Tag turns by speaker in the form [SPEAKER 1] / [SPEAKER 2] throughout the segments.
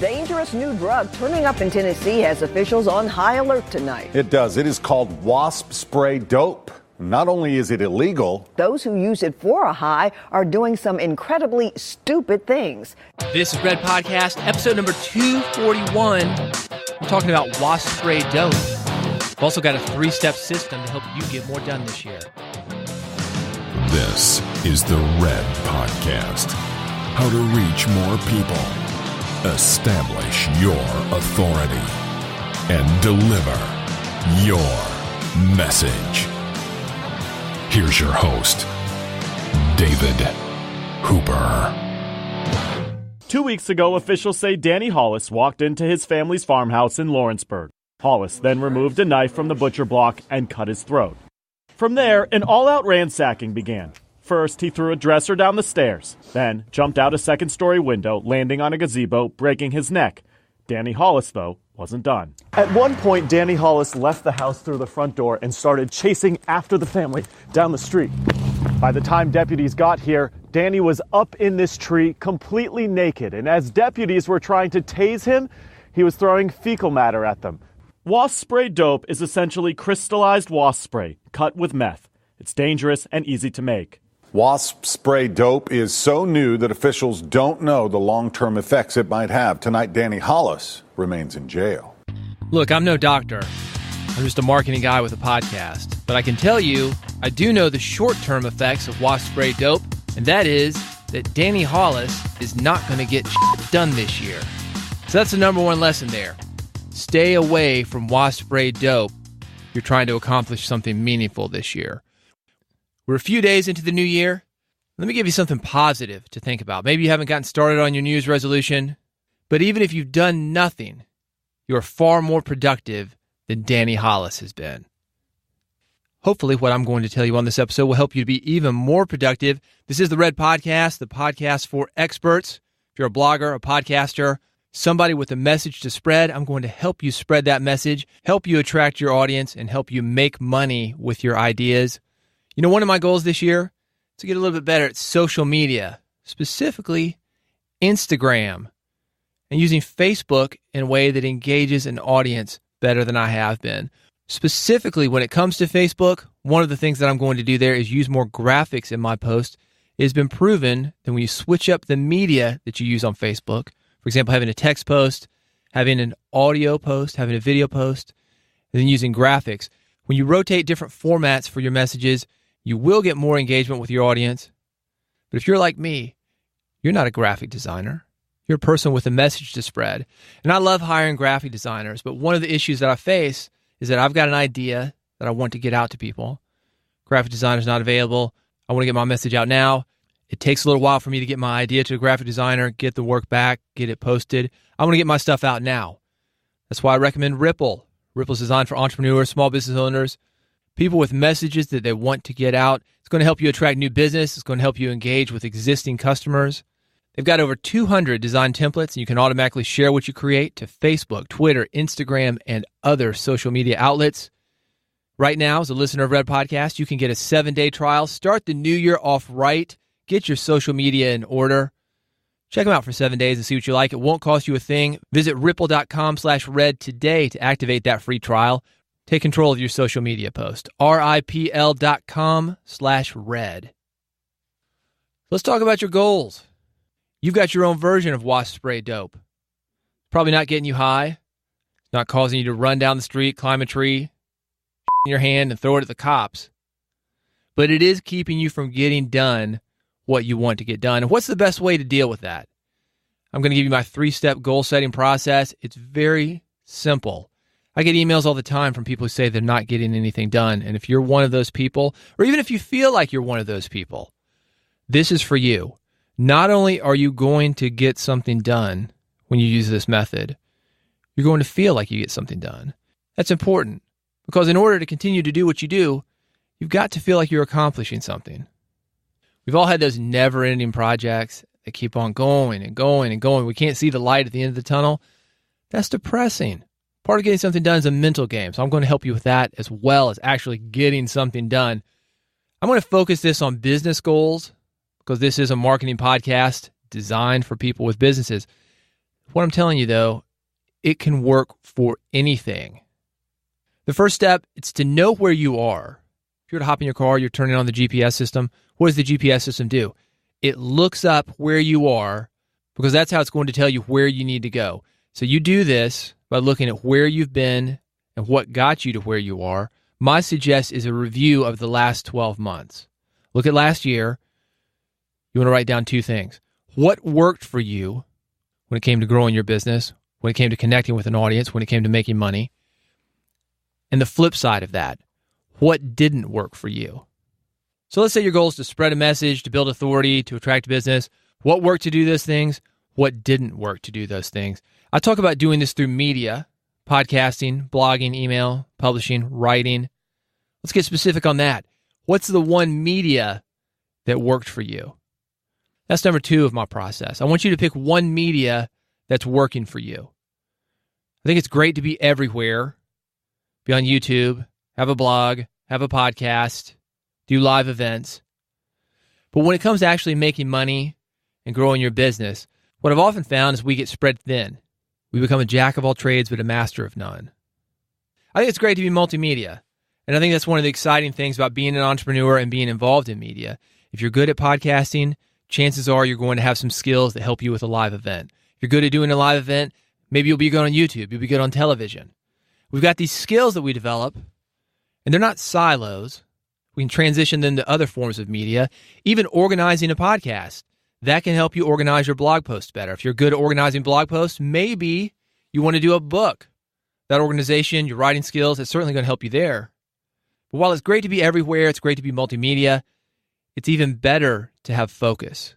[SPEAKER 1] dangerous new drug turning up in Tennessee has officials on high alert tonight.
[SPEAKER 2] It does. It is called Wasp spray dope. Not only is it illegal,
[SPEAKER 1] those who use it for a high are doing some incredibly stupid things.
[SPEAKER 3] This is Red Podcast, episode number 241. We're talking about Wasp spray dope. We've also got a 3-step system to help you get more done this year.
[SPEAKER 4] This is the Red Podcast. How to reach more people, establish your authority, and deliver your message. Here's your host, David Hooper.
[SPEAKER 5] 2 weeks ago, officials say Danny Hollis walked into his family's farmhouse in Lawrenceburg. Hollis then removed a knife from the butcher block and cut his throat. From there, an all-out ransacking began. First, he threw a dresser down the stairs, then jumped out a second-story window, landing on a gazebo, breaking his neck. Danny Hollis, though, wasn't done. At one point, Danny Hollis left the house through the front door and started chasing after the family down the street. By the time deputies got here, Danny was up in this tree, completely naked, and as deputies were trying to tase him, he was throwing fecal matter at them. Wasp spray dope is essentially crystallized wasp spray, cut with meth. It's dangerous and easy to make.
[SPEAKER 2] Wasp spray dope is so new that officials don't know the long-term effects it might have. Tonight, Danny Hollis remains in jail.
[SPEAKER 3] Look, I'm no doctor. I'm just a marketing guy with a podcast. But I can tell you, I do know the short-term effects of wasp spray dope, and that is that Danny Hollis is not going to get done this year. So that's the number one lesson there. Stay away from wasp spray dope if you're trying to accomplish something meaningful this year. We're a few days into the new year. Let me give you something positive to think about. Maybe you haven't gotten started on your New Year's resolution, but even if you've done nothing, you're far more productive than Danny Hollis has been. Hopefully, what I'm going to tell you on this episode will help you to be even more productive. This is the Red Podcast, the podcast for experts. If you're a blogger, a podcaster, somebody with a message to spread, I'm going to help you spread that message, help you attract your audience, and help you make money with your ideas. You know, one of my goals this year is to get a little bit better at social media, specifically Instagram, and using Facebook in a way that engages an audience better than I have been. Specifically, when it comes to Facebook, one of the things that I'm going to do there is use more graphics in my post. It has been proven that when you switch up the media that you use on Facebook, for example, having a text post, having an audio post, having a video post, and then using graphics, when you rotate different formats for your messages, you will get more engagement with your audience. But if you're like me, you're not a graphic designer. You're a person with a message to spread. And I love hiring graphic designers, but one of the issues that I face is that I've got an idea that I want to get out to people. Graphic designer's not available. I want to get my message out now. It takes a little while for me to get my idea to a graphic designer, get the work back, get it posted. I want to get my stuff out now. That's why I recommend Ripple. Ripple's designed for entrepreneurs, small business owners, people with messages that they want to get out. It's going to help you attract new business. It's going to help you engage with existing customers. They've got over 200 design templates, and you can automatically share what you create to Facebook, Twitter, Instagram, and other social media outlets. Right now, as a listener of Red Podcast, you can get a 7-day trial. Start the new year off right. Get your social media in order. Check them out for 7 days and see what you like. It won't cost you a thing. Visit ripple.com/red today to activate that free trial. Take control of your social media post. RIPL.com/red. Let's talk about your goals. You've got your own version of wasp spray dope. Probably not getting you high. Not causing you to run down the street, climb a tree, in your hand and throw it at the cops. But it is keeping you from getting done what you want to get done. And what's the best way to deal with that? I'm going to give you my 3-step goal setting process. It's very simple. I get emails all the time from people who say they're not getting anything done. And if you're one of those people, or even if you feel like you're one of those people, this is for you. Not only are you going to get something done when you use this method, you're going to feel like you get something done. That's important because in order to continue to do what you do, you've got to feel like you're accomplishing something. We've all had those never-ending projects that keep on going and going and going. We can't see the light at the end of the tunnel. That's depressing. Part of getting something done is a mental game, so I'm going to help you with that as well as actually getting something done. I'm going to focus this on business goals because this is a marketing podcast designed for people with businesses. What I'm telling you, though, it can work for anything. The first step is to know where you are. If you were to hop in your car, you're turning on the GPS system. What does the GPS system do? It looks up where you are because that's how it's going to tell you where you need to go. So you do this by looking at where you've been and what got you to where you are. My suggestion is a review of the last 12 months. Look at last year. You want to write down two things. What worked for you when it came to growing your business, when it came to connecting with an audience, when it came to making money? And the flip side of that, what didn't work for you? So let's say your goal is to spread a message, to build authority, to attract business. What worked to do those things? What didn't work to do those things? I talk about doing this through media, podcasting, blogging, email, publishing, writing. Let's get specific on that. What's the one media that worked for you? That's number 2 of my process. I want you to pick one media that's working for you. I think it's great to be everywhere. Be on YouTube, have a blog, have a podcast, do live events. But when it comes to actually making money and growing your business, what I've often found is we get spread thin. We become a jack of all trades, but a master of none. I think it's great to be multimedia. And I think that's one of the exciting things about being an entrepreneur and being involved in media. If you're good at podcasting, chances are you're going to have some skills that help you with a live event. If you're good at doing a live event, maybe you'll be good on YouTube. You'll be good on television. We've got these skills that we develop, and they're not silos. We can transition them to other forms of media, even organizing a podcast. That can help you organize your blog posts better. If you're good at organizing blog posts, maybe you want to do a book. That organization, your writing skills, it's certainly going to help you there. But while it's great to be everywhere, it's great to be multimedia, it's even better to have focus.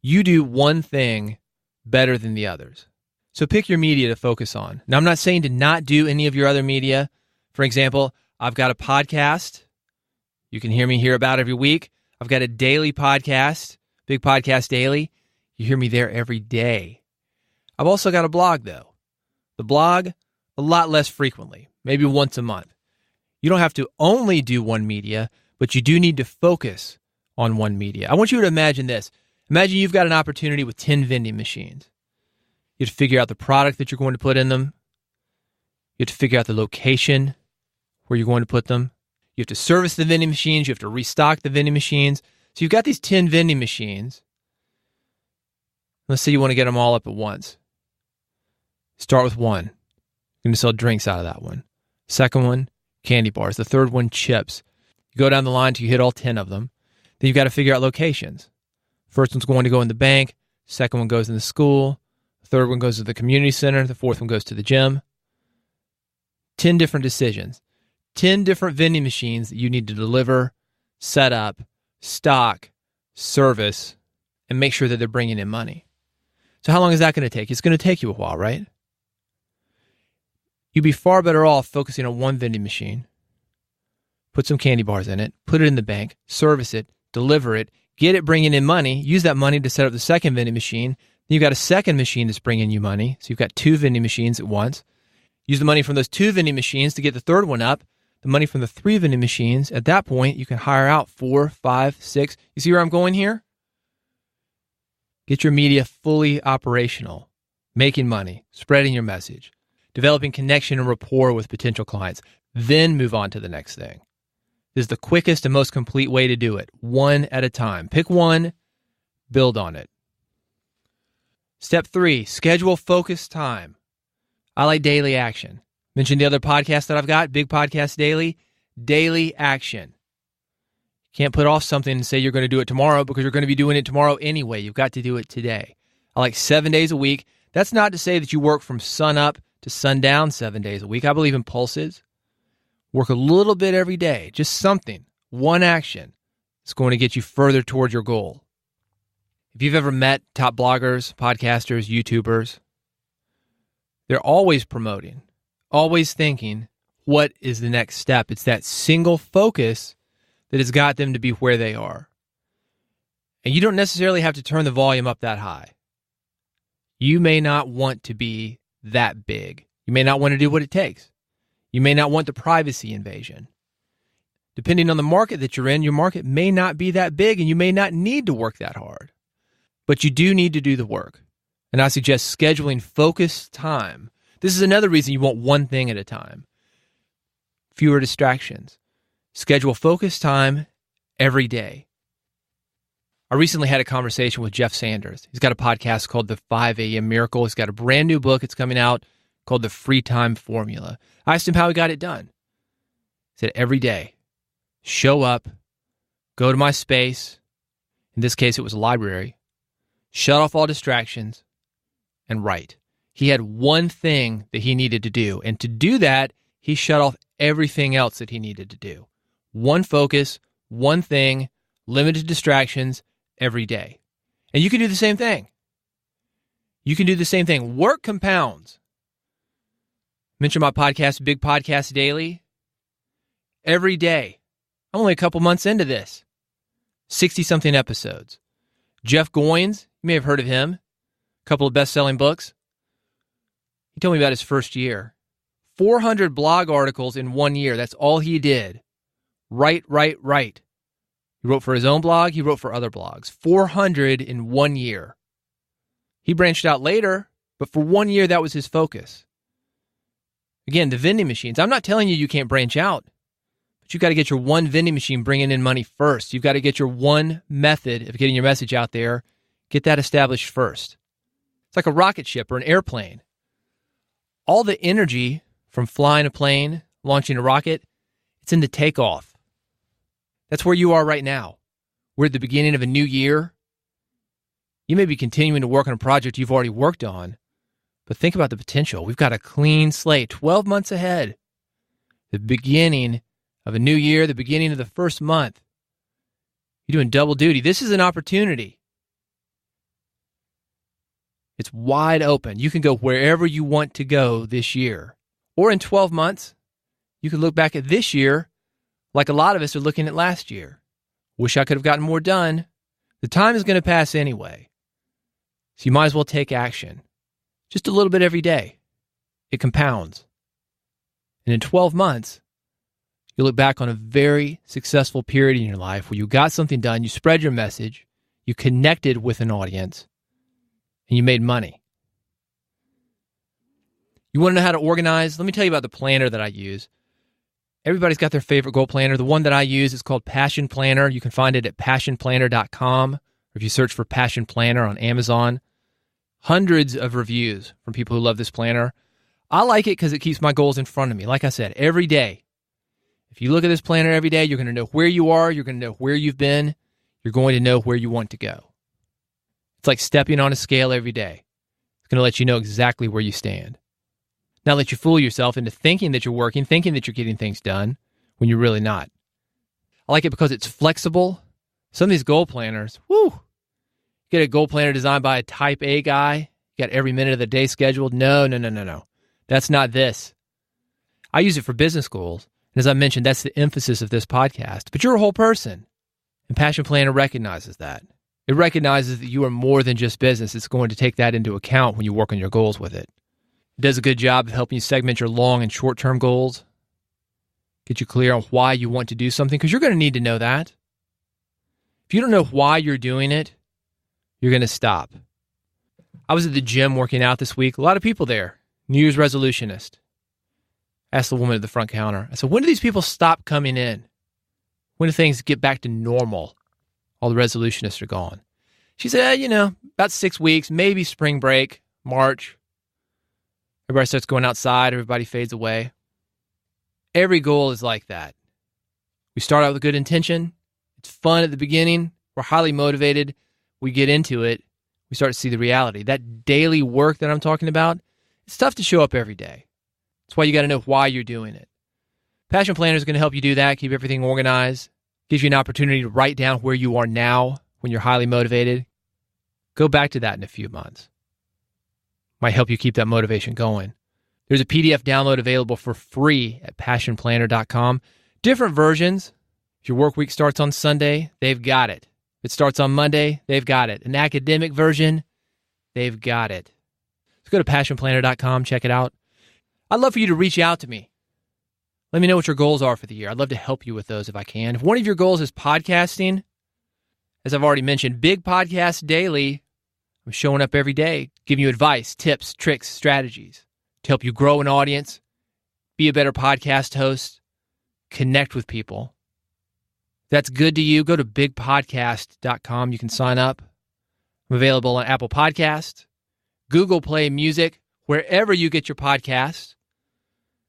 [SPEAKER 3] You do one thing better than the others. So pick your media to focus on. Now, I'm not saying to not do any of your other media. For example, I've got a podcast you can hear me here about every week. I've got a daily podcast, Big Podcast Daily. You hear me there every day. I've also got a blog, though. The blog, a lot less frequently, maybe once a month. You don't have to only do one media, but you do need to focus on one media. I want you to imagine this. Imagine you've got an opportunity with 10 vending machines. You have to figure out the product that you're going to put in them. You have to figure out the location where you're going to put them. You have to service the vending machines. You have to restock the vending machines. So you've got these 10 vending machines. Let's say you want to get them all up at once. Start with one. You're going to sell drinks out of that one. Second one, candy bars. The third one, chips. You go down the line till you hit all 10 of them. Then you've got to figure out locations. First one's going to go in the bank. Second one goes in the school. The third one goes to the community center. The fourth one goes to the gym. 10 different decisions. 10 different vending machines that you need to deliver, set up, stock, service, and make sure that they're bringing in money. So how long is that going to take? It's going to take you a while, right? You'd be far better off focusing on one vending machine, put some candy bars in it, put it in the bank, service it, deliver it, get it bringing in money, use that money to set up the second vending machine. Then you've got a second machine that's bringing you money. So you've got 2 vending machines at once. Use the money from those 2 vending machines to get the third one up. The money from the 3 vending machines, at that point, you can hire out 4, 5, 6. You see where I'm going here? Get your media fully operational, making money, spreading your message, developing connection and rapport with potential clients, then move on to the next thing. This is the quickest and most complete way to do it, one at a time. Pick one, build on it. Step 3, schedule focused time. I like daily action. Mention the other podcast that I've got, Big Podcast Daily, daily action. You can't put off something and say you're going to do it tomorrow because you're going to be doing it tomorrow anyway. You've got to do it today. I like 7 days a week. That's not to say that you work from sun up to sundown 7 days a week. I believe in pulses. Work a little bit every day, just something, one action. It's going to get you further towards your goal. If you've ever met top bloggers, podcasters, YouTubers, they're always promoting, always thinking, what is the next step? It's that single focus that has got them to be where they are. And you don't necessarily have to turn the volume up that high. You may not want to be that big. You may not want to do what it takes. You may not want the privacy invasion. Depending on the market that you're in, your market may not be that big and you may not need to work that hard. But you do need to do the work. And I suggest scheduling focused time. This is another reason you want one thing at a time. Fewer distractions. Schedule focused time every day. I recently had a conversation with Jeff Sanders. He's got a podcast called The 5 a.m. Miracle. He's got a brand new book. It's coming out called The Free Time Formula. I asked him how he got it done. He said, every day, show up, go to my space. In this case, it was a library. Shut off all distractions and write. He had one thing that he needed to do. And to do that, he shut off everything else that he needed to do. One focus, one thing, limited distractions every day. And you can do the same thing. You can do the same thing. Work compounds. Mention my podcast, Big Podcast Daily. Every day. I'm only a couple months into this. 60-something episodes. Jeff Goins, you may have heard of him. A couple of best-selling books. He told me about his first year. 400 blog articles in 1 year. That's all he did. Write. He wrote for his own blog. He wrote for other blogs. 400 in 1 year. He branched out later, but for 1 year, that was his focus. Again, the vending machines. I'm not telling you can't branch out, but you've got to get your one vending machine bringing in money first. You've got to get your one method of getting your message out there. Get that established first. It's like a rocket ship or an airplane. All the energy from flying a plane, launching a rocket, it's in the takeoff. That's where you are right now. We're at the beginning of a new year. You may be continuing to work on a project you've already worked on, but think about the potential. We've got a clean slate, 12 months ahead. The beginning of a new year, the beginning of the first month. You're doing double duty. This is an opportunity. It's wide open. You can go wherever you want to go this year. Or in 12 months, you can look back at this year like a lot of us are looking at last year. Wish I could have gotten more done. The time is going to pass anyway. So you might as well take action. Just a little bit every day. It compounds. And in 12 months, you look back on a very successful period in your life where you got something done, you spread your message, you connected with an audience, and you made money. You want to know how to organize? Let me tell you about the planner that I use. Everybody's got their favorite goal planner. The one that I use is called Passion Planner. You can find it at passionplanner.com, or if you search for Passion Planner on Amazon. Hundreds of reviews from people who love this planner. I like it because it keeps my goals in front of me. Like I said, every day. If you look at this planner every day, you're going to know where you are. You're going to know where you've been. You're going to know where you want to go. It's like stepping on a scale every day. It's going to let you know exactly where you stand. Not let you fool yourself into thinking that you're working, thinking that you're getting things done when you're really not. I like it because it's flexible. Some of these goal planners, get a goal planner designed by a type A guy. You got every minute of the day scheduled. No. That's not this. I use it for business goals. And as I mentioned, that's the emphasis of this podcast. But you're a whole person. And Passion Planner recognizes that. It recognizes that you are more than just business. It's going to take that into account when you work on your goals with it. It does a good job of helping you segment your long and short-term goals. Get you clear on why you want to do something, because you're going to need to know that. If you don't know why you're doing it, you're going to stop. I was at the gym working out this week. A lot of people there. New Year's resolutionist. I asked the woman at the front counter. I said, when do these people stop coming in? When do things get back to normal? All the resolutionists are gone. She said, about 6 weeks, maybe spring break, March. Everybody starts going outside. Everybody fades away. Every goal is like that. We start out with a good intention. It's fun at the beginning. We're highly motivated. We get into it. We start to see the reality. That daily work that I'm talking about, it's tough to show up every day. That's why you got to know why you're doing it. Passion Planner is going to help you do that, keep everything organized, gives you an opportunity to write down where you are now when you're highly motivated. Go back to that in a few months. Might help you keep that motivation going. There's a PDF download available for free at passionplanner.com. Different versions. If your work week starts on Sunday, they've got it. If it starts on Monday, they've got it. An academic version, they've got it. So go to passionplanner.com, check it out. I'd love for you to reach out to me. Let me know what your goals are for the year. I'd love to help you with those if I can. If one of your goals is podcasting, as I've already mentioned, Big Podcast Daily, I'm showing up every day, giving you advice, tips, tricks, strategies to help you grow an audience, be a better podcast host, connect with people. If that's good to you, go to bigpodcast.com. You can sign up. I'm available on Apple Podcasts, Google Play Music, wherever you get your podcasts.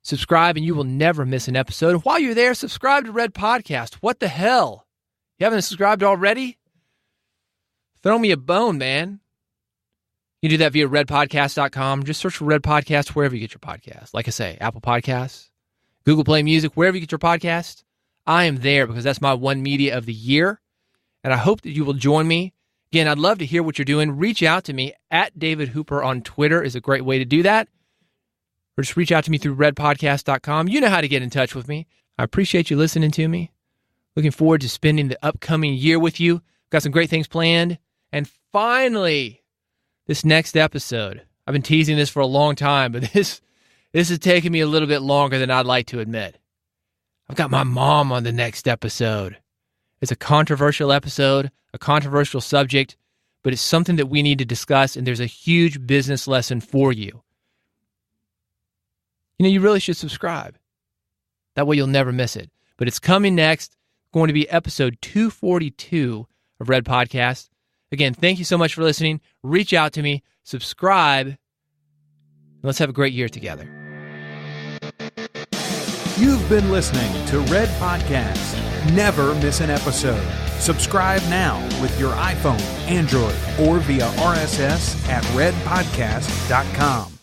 [SPEAKER 3] Subscribe and you will never miss an episode. And while you're there, subscribe to Red Podcast. What the hell? You haven't subscribed already? Throw me a bone, man. You can do that via redpodcast.com. Just search for Red Podcast wherever you get your podcasts. Like I say, Apple Podcasts, Google Play Music, wherever you get your podcasts. I am there because that's my one media of the year. And I hope that you will join me. Again, I'd love to hear what you're doing. Reach out to me at David Hooper on Twitter is a great way to do that. Or just reach out to me through redpodcast.com. You know how to get in touch with me. I appreciate you listening to me. Looking forward to spending the upcoming year with you. Got some great things planned. And finally, this next episode. I've been teasing this for a long time, but this is taking me a little bit longer than I'd like to admit. I've got my mom on the next episode. It's a controversial episode, a controversial subject, but it's something that we need to discuss, and there's a huge business lesson for you. You know, you really should subscribe. That way you'll never miss it. But it's coming next. It's going to be episode 242 of Red Podcast. Again, thank you so much for listening. Reach out to me, subscribe, and let's have a great year together.
[SPEAKER 6] You've been listening to Red Podcast. Never miss an episode. Subscribe now with your iPhone, Android, or via RSS at redpodcast.com.